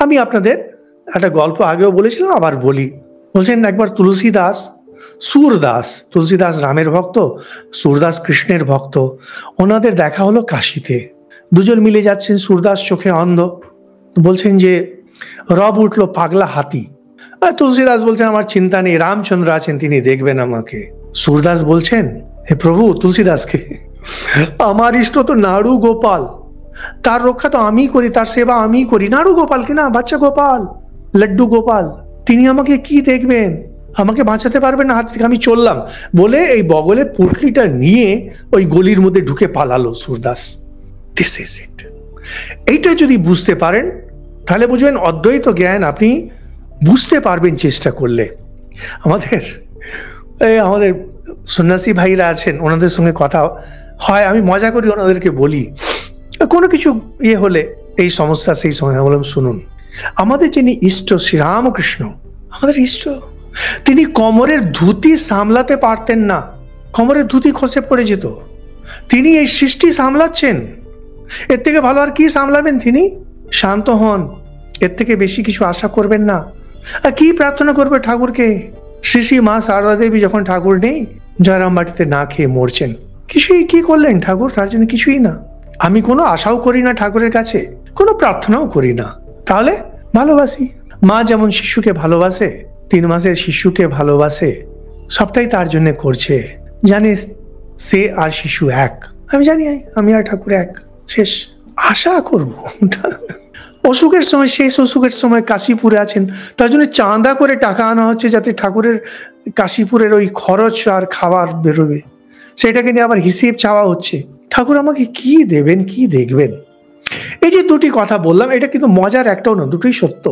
আমি আপনাদের একটা গল্প আগেও বলেছিলাম, আবার বলি। বলছেন একবার তুলসীদাস, সুরদাস, তুলসীদাস রামের ভক্ত, সুরদাস কৃষ্ণের ভক্ত, ওনাদের দেখা হলো কাশিতে। দুজন মিলে যাচ্ছেন, সুরদাস চোখে অন্ধ, বলছেন যে রব উঠলো পাগলা হাতি। আর তুলসীদাস বলছেন আমার চিন্তা নেই, রামচন্দ্র আছেন, তিনি দেখবেন আমাকে। সুরদাস বলছেন হে প্রভু, তুলসীদাসকে, আমার ইষ্ট তো নাড়ু গোপাল, তার রক্ষা তো আমি করি, তার সেবা আমি করি। নাড়ু গোপাল কিনা, বাচ্চা গোপাল, লাড্ডু গোপাল, তিনি আমাকে কি দেখবেন, আমাকে বাঁচাতে পারবেন না হাত থেকে, আমি চললাম। বলে এই বগলে পুটলিটা নিয়ে ওই গলির মধ্যে ঢুকে পালালো সুরদাস। This is it. এইটা যদি বুঝতে পারেন তাহলে বুঝবেন অদ্বৈত জ্ঞান আপনি বুঝতে পারবেন চেষ্টা করলে। আমাদের সন্ন্যাসী ভাইরা আছেন, ওনাদের সঙ্গে কথা হয়, আমি মজা করি, ওনাদেরকে বলি কোনো কিছু হলে এই সমস্যা, সেই সময় বললাম শুনুন, আমাদের যিনি ইষ্ট শ্রীরামকৃষ্ণ, আমাদের ইষ্ট, তিনি কোমরের ধুতি সামলাতে পারতেন না, কোমরের ধুতি খসে পড়ে যেত। তিনি এই সৃষ্টি সামলাচ্ছেন, এর থেকে ভালো আর কি সামলাবেন তিনি? শান্ত হন, এর থেকে বেশি কিছু আশা করবেন না। আর কি প্রার্থনা করবে ঠাকুরকে? শ্রী শ্রী মা সারদা দেবী যখন ঠাকুর নেই, জয়রাম বাটিতে না খেয়ে মরছেন, কিছুই কি করলেন ঠাকুর? তার জন্য কিছুই না। আমি কোনো আশাও করি না ঠাকুরের কাছে, কোনো প্রার্থনাও করি না। তাহলে ভালোবাসি। মা যেমন শিশুকে ভালোবাসে, 3 মাসের শিশুকে ভালোবাসে, সবটাই তার জন্য করছে, জানে সে আর শিশু এক। আমি জানি আমি আর ঠাকুর এক, শেষ। আশা করব অসুখের সময়, শেষ অসুখের সময় কাশীপুরে আছেন, তার জন্য চাঁদা করে টাকা আনা হচ্ছে যাতে ঠাকুরের কাশীপুরের ওই খরচ আর খাবার বেরোবে, সেটাকে নিয়ে আবার হিসেব চাওয়া হচ্ছে। ঠাকুর আমাকে কি দেবেন, কি দেখবেন? এই যে দুটি কথা বললাম, এটা কিন্তু মজার একটাও না, দুটোই সত্য।